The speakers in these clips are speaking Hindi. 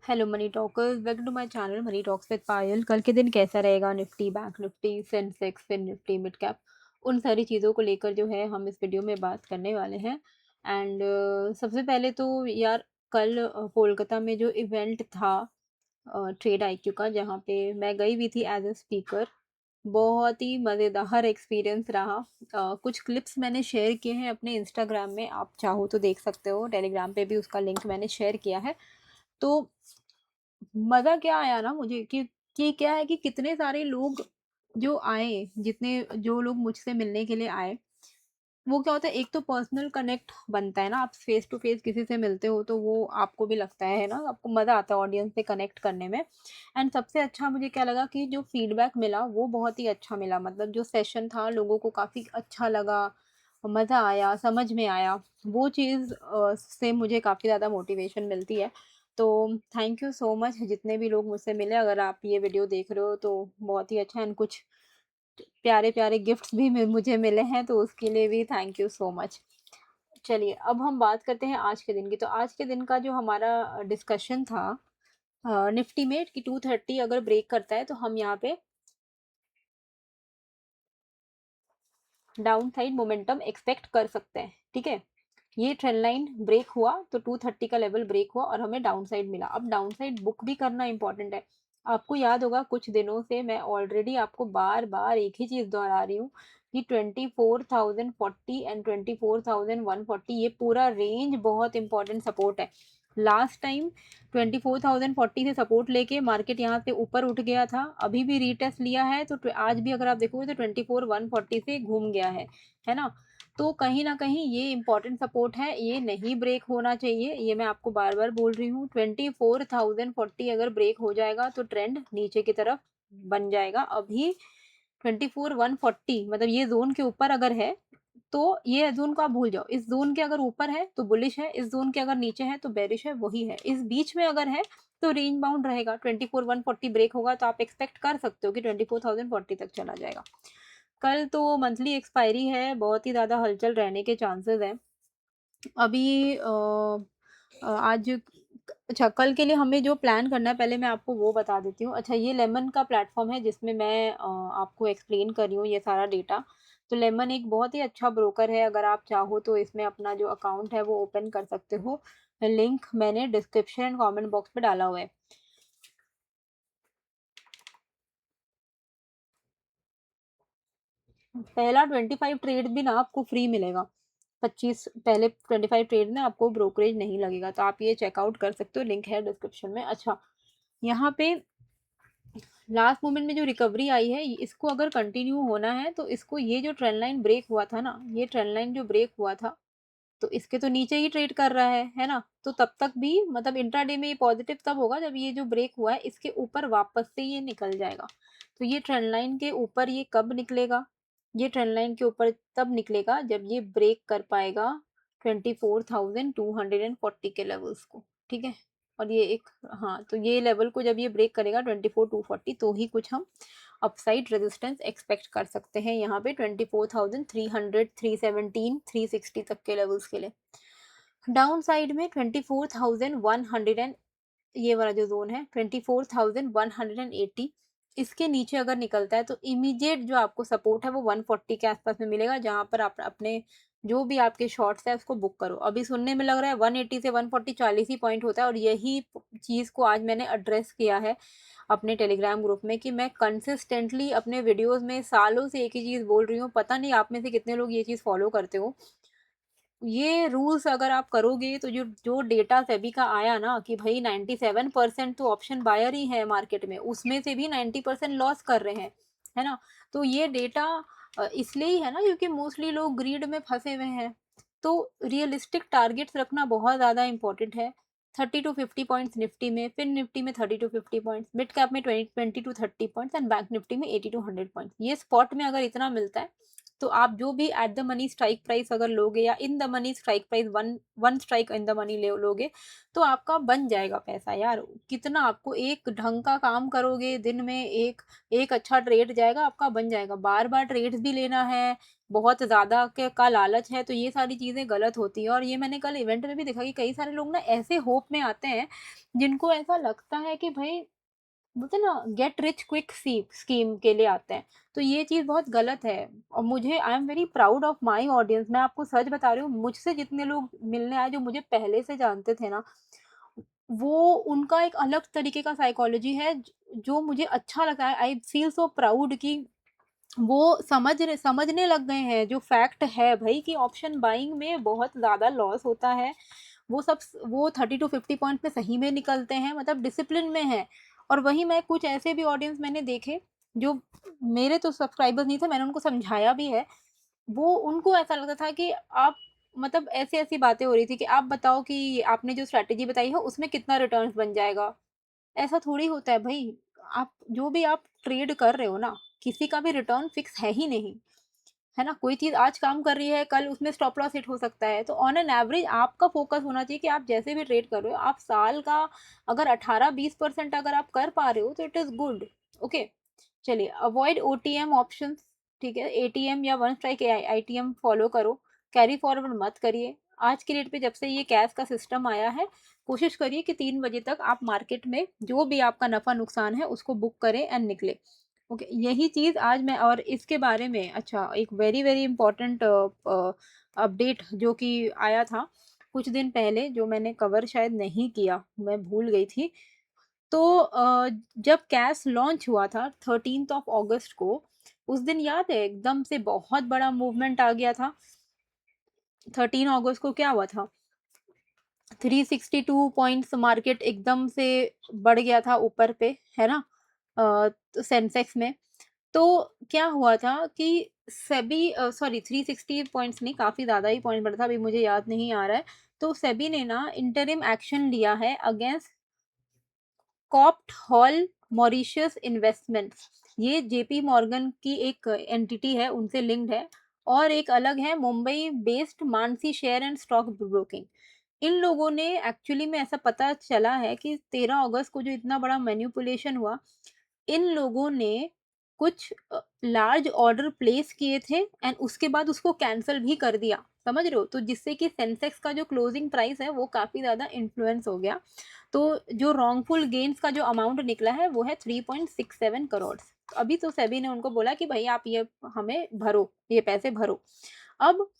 Hello money talkers, welcome to my channel money talks with Payal. कल के दिन कैसा रहेगा? Nifty, bank Nifty, Sensex, fin Nifty, mid cap, उन सारी चीज़ों को लेकर जो है हम इस वीडियो में बात करने वाले हैं। एंड सबसे पहले तो यार, कल कोलकाता में जो इवेंट था ट्रेड आईक्यू का, जहाँ पे मैं गई हुई थी एज अ स्पीकर, बहुत ही मज़ेदार एक्सपीरियंस रहा। कुछ क्लिप्स मैंने शेयर किए हैं अपने इंस्टाग्राम में, आप चाहो तो देख सकते हो। टेलीग्राम पे भी उसका लिंक मैंने शेयर किया है। तो मज़ा क्या आया ना मुझे कि क्या है कि कितने सारे लोग जो आए, जितने जो लोग मुझसे मिलने के लिए आए, वो क्या होता है, एक तो पर्सनल कनेक्ट बनता है ना। आप फेस टू फेस किसी से मिलते हो तो वो आपको भी लगता है ना, आपको मज़ा आता है ऑडियंस से कनेक्ट करने में। एंड सबसे अच्छा मुझे क्या लगा कि जो फीडबैक मिला वो बहुत ही अच्छा मिला। मतलब जो सेशन था, लोगों को काफ़ी अच्छा लगा, मज़ा आया, समझ में आया। वो चीज़ से मुझे काफ़ी ज़्यादा मोटिवेशन मिलती है। तो थैंक यू सो मच जितने भी लोग मुझसे मिले। अगर आप ये वीडियो देख रहे हो तो बहुत ही अच्छा। एंड कुछ प्यारे-प्यारे गिफ्ट्स भी मुझे मिले हैं, तो उसके लिए भी थैंक यू सो मच। चलिए, अब हम बात करते हैं आज के दिन की। तो आज के दिन का जो हमारा डिस्कशन था निफ्टी में कि 230 अगर ब्रेक करता है तो हम यहाँ पे डाउन साइड मोमेंटम एक्सपेक्ट कर सकते हैं। ठीक है? ये ट्रेंड लाइन ब्रेक हुआ तो 230 का लेवल ब्रेक हुआ और हमें डाउन साइड मिला। अब डाउन साइड बुक भी करना इंपॉर्टेंट है। आपको याद होगा, कुछ दिनों से मैं ऑलरेडी आपको बार-बार एक ही चीज़ दोहरा रही हूँ कि 24,040 एंड 24,140 ये पूरा रेंज बहुत इंपॉर्टेंट सपोर्ट है। लास्ट टाइम 24,040 से सपोर्ट लेके मार्केट यहाँ से ऊपर उठ गया था। अभी भी रीटेस्ट लिया है तो आज भी अगर आप देखोगे तो 24,140 से घूम गया है ना? तो कहीं न कहीं ये इम्पोर्टेंट सपोर्ट है, ये नहीं ब्रेक होना चाहिए। ये मैं आपको बार-बार बोल रही हूँ। 24,040 अगर ब्रेक हो जाएगा तो ट्रेंड नीचे की तरफ बन जाएगा। अभी 24,140 मतलब ये ज़ोन के ऊपर अगर है, तो ये ज़ोन को आप भूल जाओ। इस ज़ोन के अगर ऊपर है तो बुलिश है, इस ज़ोन के अगर नीचे है तो बेरिश है, वही है। इस बीच में अगर है तो रेंज बाउंड रहेगा। 24,140 ब्रेक होगा तो आप एक्सपेक्ट कर सकते हो कि 24,040 तक चला जाएगा। कल तो मंथली एक्सपायरी है, बहुत ही ज़्यादा हलचल रहने के चांसेस हैं। अभी आज अच्छा, कल के लिए हमें जो प्लान करना है पहले मैं आपको वो बता देती हूँ। अच्छा, ये लेमन का प्लेटफ़ॉर्म है जिसमें मैं आपको एक्सप्लेन कर रही हूँ ये सारा डेटा। तो लेमन एक बहुत ही अच्छा ब्रोकर है, अगर आप चाहो तो इसमें अपना जो अकाउंट है वो ओपन कर सकते हो। लिंक मैंने डिस्क्रिप्शन एंड कमेंट बॉक्स में डाला हुआ है। पहला 25 ट्रेड भी ना आपको फ्री मिलेगा। 25 पहले 25 ट्रेड में आपको ब्रोकरेज नहीं लगेगा, तो आप ये चेकआउट कर सकते हो, लिंक है डिस्क्रिप्शन में। अच्छा, यहाँ पे लास्ट मोमेंट में जो रिकवरी आई है, इसको अगर कंटिन्यू होना है तो इसको, ये जो ट्रेंड लाइन ब्रेक हुआ था ना, ये ट्रेंड लाइन जो ब्रेक हुआ था, तो इसके तो नीचे ही ट्रेड कर रहा है ना? तो तब तक भी मतलब इंट्राडे में ये पॉजिटिव तब होगा जब ये जो ब्रेक हुआ है इसके ऊपर वापस से ये निकल जाएगा। तो ये ट्रेंड लाइन के ऊपर ये कब निकलेगा? ये ट्रेंड लाइन के ऊपर तब निकलेगा जब ये ब्रेक कर पाएगा 24,240 के लेवल्स को। ठीक है? और ये एक, हाँ, तो ये लेवल को जब ये ब्रेक करेगा 24,240, तो ही कुछ हम अपसाइड रेजिस्टेंस एक्सपेक्ट कर सकते हैं यहाँ पे 24,300, 317, 360 तक के लेवल्स के लिए। डाउन साइड में 24,100 एंड ये वाला जो ज़ोन है 24,180, इसके नीचे अगर निकलता है तो इमीडिएट जो आपको सपोर्ट है वो 140 के आस-पास में मिलेगा, जहाँ पर आप अपने जो भी आपके शॉर्ट्स हैं उसको बुक करो। अभी सुनने में लग रहा है 180 से 140 40 ही पॉइंट होता है, और यही चीज़ को आज मैंने एड्रेस किया है अपने टेलीग्राम ग्रुप में कि मैं कंसिस्टेंटली अपने वीडियोज़ में सालों से एक ही चीज़ बोल रही हूँ। पता नहीं आप में से कितने लोग ये चीज़ फ़ॉलो करते हो। ये रूल्स अगर आप करोगे तो जो जो डेटा सेबी का आया ना कि भई 97% तो ऑप्शन बायर ही है मार्केट में, उसमें से भी 90% लॉस कर रहे हैं, है ना? तो ये डेटा इसलिए ही है ना क्योंकि मोस्टली लोग ग्रीड में फँसे हुए हैं। तो रियलिस्टिक टारगेट्स रखना बहुत ज़्यादा इम्पोर्टेंट है। 30 टू 50 पॉइंट्स निफ्टी में, फिर निफ्टी में 30 टू 50 पॉइंट्स, मिड कैप में 20 to 30 points and bank Nifty में 80 टू 100 पॉइंट्स। ये स्पॉट में अगर इतना मिलता है तो आप जो भी at the money strike price अगर लोगे या in the money strike price one one strike in the money ले लोगे तो आपका बन जाएगा पैसा यार। कितना आपको एक ढंग का काम करोगे दिन में एक एक अच्छा ट्रेड जाएगा आपका बन जाएगा। बार-बार ट्रेड्स भी लेना है, बहुत ज़्यादा के का लालच है तो ये सारी चीज़ें गलत होती हैं। और ये मैंने कल इवेंट में भी देखा कि कई सारे लोग ना ऐसे होप में आते हैं, जिनको ऐसा लगता है कि भई बोलते हैं ना गेट रिच क्विक सी स्कीम के लिए आते हैं। तो ये चीज़ बहुत गलत है और मुझे I am very proud of my audience. मैं आपको सच बता रही हूँ, मुझसे जितने लोग मिलने आए जो मुझे पहले से जानते थे ना, वो उनका एक अलग तरीके का साइकोलॉजी है जो मुझे अच्छा लगता है। आई फील सो प्राउड कि वो समझने लग गए हैं जो फैक्ट है भई कि ऑप्शन बाइंग में बहुत ज़्यादा लॉस होता है। वो 30 टू 50 पॉइंट में सही में निकलते हैं, मतलब डिसिप्लिन में हैं। और वहीं मैं कुछ ऐसे भी ऑडियंस मैंने देखे जो मेरे तो सब्सक्राइबर्स नहीं थे, मैंने उनको समझाया भी है। वो उनको ऐसा लगता था कि आप मतलब ऐसी-ऐसी बातें हो रही थी कि आप बताओ कि आपने जो स्ट्रैटेजी बताई है उसमें कितना रिटर्न्स बन जाएगा? ऐसा थोड़ी होता है भई। आप जो भी आप ट्रेड कर रहे हो ना, किसी का भी रिटर्न फिक्स है ही नहीं। है ना? कोई चीज़ आज काम कर रही है, कल उसमें स्टॉप लॉस हिट हो सकता है। तो ऑन एन एवरेज आपका फ़ोकस होना चाहिए कि आप जैसे भी ट्रेड कर रहे हो, आप साल का अगर 18-20% अगर आप कर पा रहे हो, तो इट इज़ गुड। ओके? चलिए, अवॉइड ओटीएम ऑप्शंस, ठीक है? एटीएम या वन स्ट्राइक आईटीएम फॉलो करो, कैरी फॉरवर्ड मत करिए। आज की डेट पे जब से ये कैश का सिस्टम आया है, कोशिश करिए कि 3 बजे तक आप मार्केट में जो भी आपका नफ़ा-नुकसान है, उसको बुक करें एंड निकलें। ओके, यही चीज़ आज मैं और इसके बारे में अच्छा एक वेरी वेरी इम्पोर्टेंट अपडेट जो कि आया था कुछ दिन पहले, जो मैंने कवर शायद नहीं किया, मैं भूल गई थी। तो जब कैश लॉन्च हुआ था 13th ऑफ अगस्त को, उस दिन याद है एकदम से बहुत बड़ा मूवमेंट आ गया था। 13 अगस्त को क्या हुआ था, 362 पॉइंट्स मार्केट एकदम से बढ़ गया था ऊपर पे, है ना? तो सेंसेक्स में। तो क्या हुआ था कि सेबी सॉरी 360 पॉइंट्स नहीं, काफ़ी ज़्यादा ही पॉइंट बढ़ा था, अभी मुझे याद नहीं आ रहा है। तो सेबी ने ना इंटरिम एक्शन लिया है against Copt hall Mauritius investments. ये जेपी मॉर्गन की एक एंटिटी है, उनसे लिंक्ड है। और एक अलग है Mumbai based Mansi share and stock broking. इन लोगों ने एक्चुअली में ऐसा पता चला है कि 13 अगस्त को जो इतना बड़ा मैनिपुलेशन हुआ, इन लोगों ने कुछ लार्ज ऑर्डर प्लेस किए थे एंड उसके बाद उसको कैंसल भी कर दिया, समझ रहे हो? तो जिससे कि सेंसेक्स का जो क्लोजिंग प्राइस है वो काफ़ी ज़्यादा इन्फ्लुएंस हो गया। तो जो रॉन्गफुल गेन्स का जो अमाउंट निकला है वो है 3.67 करोड़। अभी तो सेबी ने उनको बोला कि भई आप ये हमें भरो, ये पैसे भरो। अब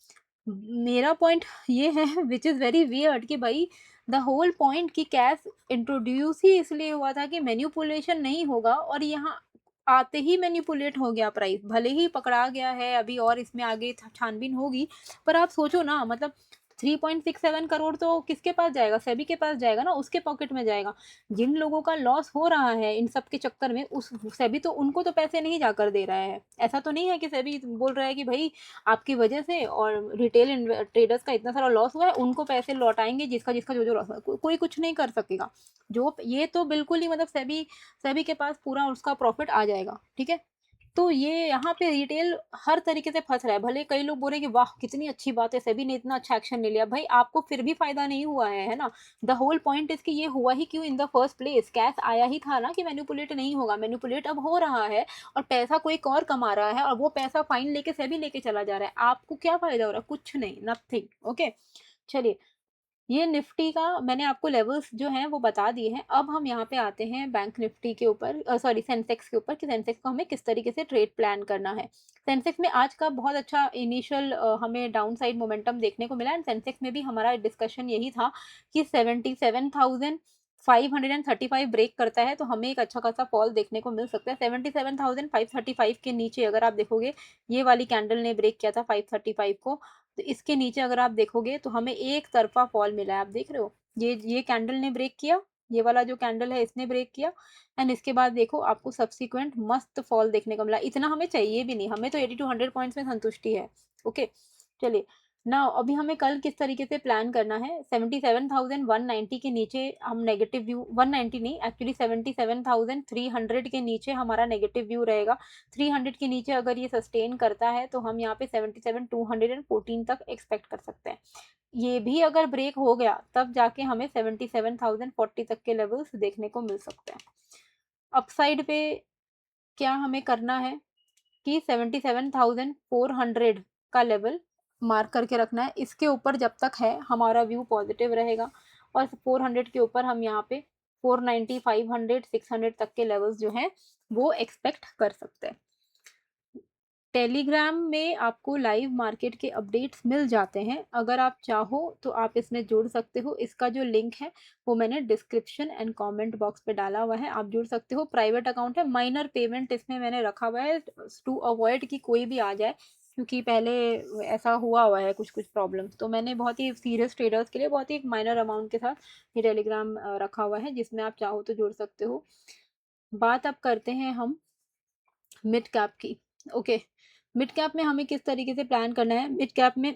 मेरा पॉइंट ये है व्हिच इज़ वेरी वियर्ड कि भई द होल पॉइंट कि कैश इंट्रोड्यूस ही इसलिए हुआ था कि मैनिपुलेशन नहीं होगा, और यहाँ आते ही मैनिपुलेट हो गया प्राइस। भले ही पकड़ा गया है अभी और इसमें आगे छानबीन होगी, पर आप सोचो ना, मतलब 3.67 करोड़ तो किसके पास जाएगा? सेबी के पास जाएगा ना, उसके पॉकेट में जाएगा। जिन लोगों का लॉस हो रहा है इन सब के चक्कर में, उस सेबी तो उनको तो पैसे नहीं जाकर दे रहा है। ऐसा तो नहीं है कि सेबी बोल रहा है कि भई आपकी वजह से और रिटेल ट्रेडर्स का इतना सारा लॉस हुआ है, उनको पैसे लौटाएँगे जिसका जो-जो लॉस हुआ है। कोई कुछ नहीं कर सकेगा। जो ये तो बिल्कुल ही मतलब सेबी सेबी के पास पूरा उसका प्रॉफ़िट आ जाएगा, ठीक है? तो ये यहाँ पे रिटेल हर तरीके से फँस रहा है। भले कई लोग बोल रहे हैं कि वाह! कितनी अच्छी बात है, सेबी ने इतना अच्छा एक्शन ले लिया। भाई आपको फिर भी फ़ायदा नहीं हुआ है ना? द होल पॉइंट इज़ कि ये हुआ ही क्यों in the first place? Cash आया ही था ना कि मैनिपुलेट नहीं होगा। मैनिपुलेट अब हो रहा है और पैसा कोई और कमा रहा है और वो पैसा फाइन लेके सेबी लेके चला जा रहा है। आपको क्या फ़ायदा हो रहा है? कुछ नहीं, नथिंग। ओके? चलिए, ये निफ्टी का मैंने आपको लेवल्स जो हैं वो बता दिए हैं। अब हम यहाँ पे आते हैं बैंक निफ्टी के ऊपर, सॉरी सेंसेक्स के ऊपर, कि सेंसेक्स को हमें किस तरीके से ट्रेड प्लान करना है। सेंसेक्स में आज का बहुत अच्छा इनिशियल हमें डाउन साइड मोमेंटम देखने को मिला एंड सेंसेक्स में भी हमारा डिस्कशन यही था कि 77,535 ब्रेक करता है तो हमें एक अच्छा खासा फॉल देखने को मिल सकता है। 77,535 के नीचे अगर आप देखोगे, ये वाली कैंडल ने ब्रेक किया था 535 को, तो इसके नीचे अगर आप देखोगे तो हमें एक तरफ़ा फॉल मिला है, आप देख रहे हो? ये कैंडल ने ब्रेक किया, ये वाला जो कैंडल है इसने ब्रेक किया एंड इसके बाद देखो आपको सब्सीक्वेंट मस्त फॉल देखने को मिला। इतना हमें चाहिए भी नहीं, हमें तो 80 टू 100 पॉइंट्स में संतुष्टि है। ओके, चलिए ना अभी हमें कल किस तरीके से प्लान करना है, 77,190 के नीचे हम नेगेटिव व्यू, 190 नहीं एक्चुअली 77,300 के नीचे हमारा नेगेटिव व्यू रहेगा। 300 के नीचे अगर ये सस्टेन करता है तो हम यहाँ पे 77,214 तक एक्सपेक्ट कर सकते हैं। ये भी अगर ब्रेक हो गया तब जाके हमें 77,040 तक के लेवल्स देखने को मिल सकते हैं। अपसाइड पे क्या हमें करना है कि 77,400 का लेवल मार्क करके रखना है। इसके ऊपर जब तक है हमारा व्यू पॉजिटिव रहेगा, और 400 के ऊपर हम यहाँ पे 490, 500, 600 तक के लेवल्स जो हैं वो एक्सपेक्ट कर सकते हैं। टेलीग्राम में आपको लाइव मार्केट के अपडेट्स मिल जाते हैं। अगर आप चाहो तो आप इसमें जुड़ सकते हो। इसका जो लिंक है वो मैंने डिस्क्रिप्शन एंड कमेंट बॉक्स पे डाला हुआ है, आप जुड़ सकते हो। प्राइवेट अकाउंट है, माइनर पेमेंट इसमें मैंने रखा हुआ है टू अवॉइड कि कोई भी आ जाए, क्योंकि पहले ऐसा हुआ है कुछ प्रॉब्लम्स। तो मैंने बहुत ही सीरियस ट्रेडर्स के लिए बहुत ही माइनर अमाउंट के साथ ये टेलीग्राम रखा हुआ है, जिसमें आप चाहो तो जुड़ सकते हो। बात अब करते हैं हम मिड कैप की। ओके, मिड कैप में हमें किस तरीके से प्लान करना है। मिड कैप में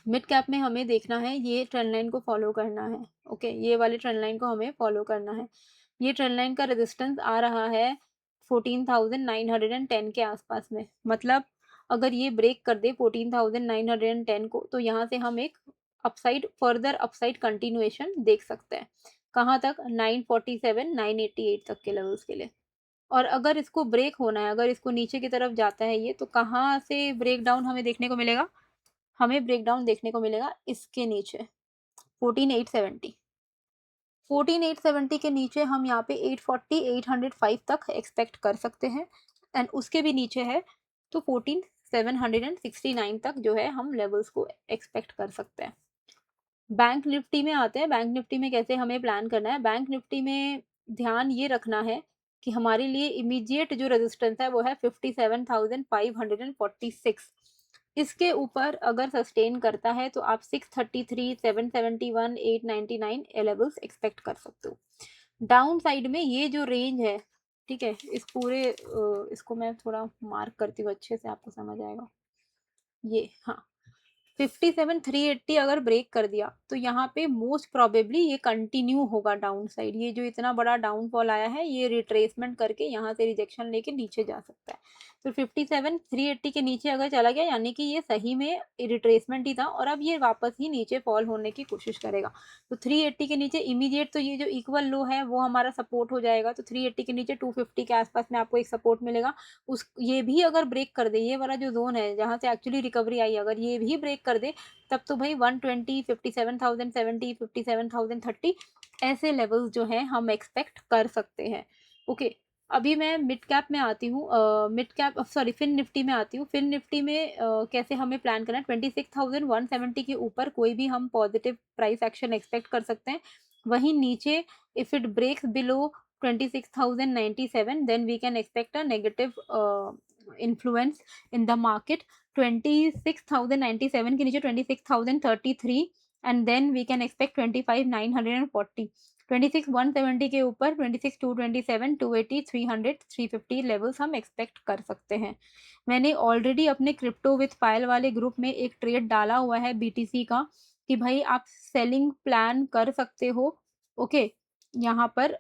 मिड कैप में हमें देखना है, ये ट्रेंड लाइन को फॉलो करना है। ओके, ये वाले ट्रेंड लाइन को हमें फॉलो करना है। ये ट्रेंड लाइन का रेजिस्टेंस आ रहा है 14,910 के आसपास में। मतलब अगर ये ब्रेक कर दे 14,910 को, तो यहाँ से हम एक अपसाइड, फर्दर अपसाइड कंटिन्यूएशन देख सकते हैं। कहाँ तक, 947, 988 तक के लेवल्स के लिए। और अगर इसको ब्रेक होना है, अगर इसको नीचे की तरफ जाता है ये, तो कहाँ से ब्रेक डाउन हमें देखने को मिलेगा, हमें ब्रेक डाउन देखने को मिलेगा इसके नीचे 14,870। 14,870 के नीचे हम यहाँ पे 840, 805 तक एक्सपेक्ट कर सकते हैं। एंड उसके भी नीचे है तो 14,769 तक जो है हम लेवल्स को एक्सपेक्ट कर सकते हैं। बैंक निफ्टी में आते हैं। बैंक निफ्टी में कैसे हमें प्लान करना है। बैंक निफ्टी में ध्यान ये रखना है कि हमारे लिए इमीडिएट जो रेजिस्टेंस है वो है 57,546। इसके ऊपर अगर सस्टेन करता है तो आप 633, 771, 899 लेवल्स एक्सपेक्ट कर सकते हो। डाउन साइड में ये जो रेंज है, ठीक है, इस पूरे इसको मैं थोड़ा मार्क करती हूँ अच्छे से, आपको समझ आएगा। ये हाँ, 57,380 अगर ब्रेक कर दिया तो यहाँ पे मोस्ट प्रोबेबली ये कंटिन्यू होगा डाउन साइड। ये जो इतना बड़ा डाउनफॉल आया है ये रिट्रेसमेंट करके यहाँ से रिजेक्शन लेके नीचे जा सकता है। तो 57,380 के नीचे अगर चला गया यानी कि ये सही में रिट्रेसमेंट ही था, और अब ये वापस ही नीचे फॉल होने की कोशिश करेगा। तो 380 के नीचे इमीडिएट तो ये जो इक्वल लो है वो हमारा सपोर्ट हो जाएगा। तो 380 के नीचे 250 के आसपास में आपको एक सपोर्ट मिलेगा। उस ये भी अगर ब्रेक कर दे, ये वाला जो जोन है जहाँ से एक्चुअली रिकवरी आई, अगर ये भी ब्रेक कर दे तब तो भाई 120, 57,070, 57,030 ऐसे लेवल्स जो हैं हम एक्सपेक्ट कर सकते हैं। ओके, अभी मैं मिड कैप में आती हूँ, mid cap sorry fin Nifty में आती हूँ। फिन निफ्टी में कैसे हमें प्लान करना है। 26,170 के ऊपर कोई भी हम पॉजिटिव प्राइस एक्शन एक्सपेक्ट कर सकते हैं। वहीं नीचे if it breaks below 26,097 then we can expect a negative influence in the market. 26,097 के नीचे 26,033 and then we can expect 25,940। 26,170 के ऊपर 26,227, 280, 300, 350 लेवल्स हम एक्सपेक्ट कर सकते हैं। मैंने ऑलरेडी अपने क्रिप्टो विथ पायल वाले ग्रुप में एक ट्रेड डाला हुआ है BTC का, कि भाई आप सेलिंग प्लान कर सकते हो। ओके, यहाँ पर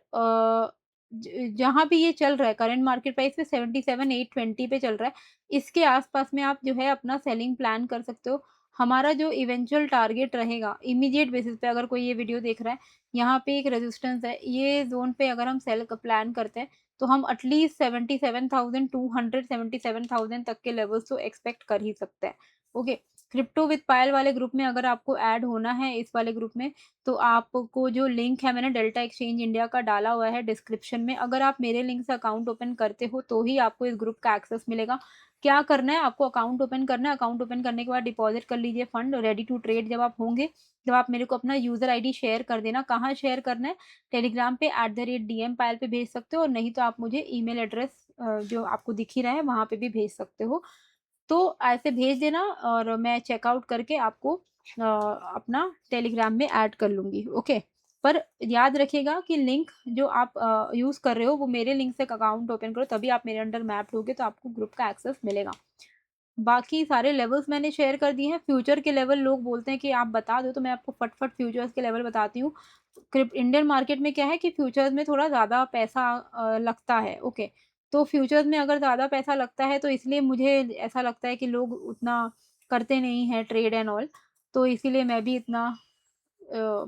जहाँ भी ये चल रहा है करंट मार्केट प्राइस पे 77,820 पे चल रहा है, इसके आसपास में आप जो है अपना सेलिंग प्लान कर सकते हो। हमारा जो इवेंचुअल टारगेट रहेगा इमीडिएट बेसिस पे, अगर कोई ये वीडियो देख रहा है, यहाँ पे एक रेजिस्टेंस है, ये जोन पे अगर हम सेल का प्लान करते हैं तो हम एटलीस्ट 77,200, 77,000 तक के लेवल्स तो एक्सपेक्ट कर ही सकते हैं। ओके, क्रिप्टो विद पायल वाले ग्रुप में अगर आपको ऐड होना है इस वाले ग्रुप में, तो आपको जो लिंक है मैंने डेल्टा एक्सचेंज इंडिया का डाला हुआ है डिस्क्रिप्शन में। अगर आप मेरे लिंक से अकाउंट ओपन करते हो तो ही आपको इस ग्रुप का एक्सेस मिलेगा। क्या करना है, आपको अकाउंट ओपन करना है। अकाउंट ओपन करने के बाद डिपॉजिट कर लीजिए फंड, रेडी टू ट्रेड जब आप होंगे, जब आप मेरे को अपना यूजर आईडी शेयर कर देना। कहाँ शेयर करना है, टेलीग्राम पे @DM पायल पे भेज सकते हो, और नहीं तो आप मुझे ईमेल एड्रेस जो आपको दिख ही रहा है वहाँ पे भी भेज सकते हो। तो ऐसे भेज देना और मैं चेकआउट करके आपको अपना टेलीग्राम में ऐड कर लूँगी। ओके, पर याद रखिएगा कि लिंक जो आप यूज़ कर रहे हो वो मेरे लिंक से अकाउंट ओपन करो, तभी आप मेरे अंडर मैप्ड होगे तो आपको ग्रुप का एक्सेस मिलेगा। बाकी सारे लेवल्स मैंने शेयर कर दिए हैं। फ्यूचर के लेवल लोग बोलते हैं कि आप बता दो, तो मैं आपको फट-फट फ्यूचर्स के लेवल बताती हूँ। इंडियन मार्केट में क्या है कि फ्यूचर्स में थोड़ा ज़्यादा पैसा लगता है, ओके। तो फ्यूचर्स में अगर ज़्यादा पैसा लगता है, तो इसलिए मुझे ऐसा लगता है कि लोग उतना करते नहीं हैं ट्रेड एंड ऑल, तो इसीलिए मैं भी इतना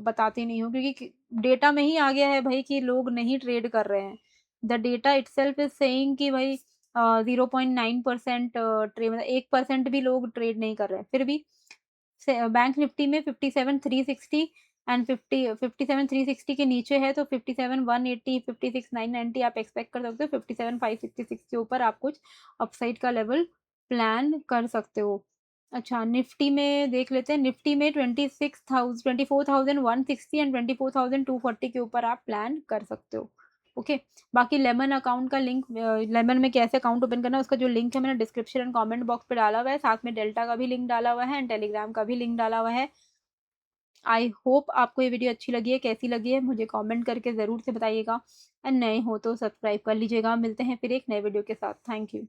बताती नहीं हूँ, क्योंकि डेटा में ही आ गया है भाई कि लोग नहीं ट्रेड कर रहे हैं। The data itself is saying कि भाई 0.9% मतलब 1% भी लोग ट्रेड नहीं कर रहे हैं। फिर भी से बैंक निफ्टी में 57,360 एंड 57,360 के नीचे है, तो 57,180, 56,990 आप एक्सपेक्ट कर सकते हो। 57,566 के ऊपर आप कुछ अपसाइड का लेवल प्लान कर सकते हो। अच्छा, निफ्टी में देख लेते हैं। निफ्टी में 24,160 एंड 24,240 के ऊपर आप प्लान कर सकते हो। ओके। बाकी लेमन अकाउंट का लिंक, लेमन में कैसे अकाउंट ओपन करना है उसका जो लिंक है मैंने डिस्क्रिप्शन एंड कमेंट बॉक्स पे डाला हुआ है। साथ में डेल्टा का भी लिंक डाला हुआ है एंड टेलीग्राम का भी लिंक डाला हुआ है। आई होप आपको ये वीडियो अच्छी लगी है। कैसी लगी है मुझे कमेंट करके ज़रूर से बताइएगा एंड नए हो तो सब्सक्राइब कर लीजिएगा। मिलते हैं फिर एक नए वीडियो के साथ। Thank you.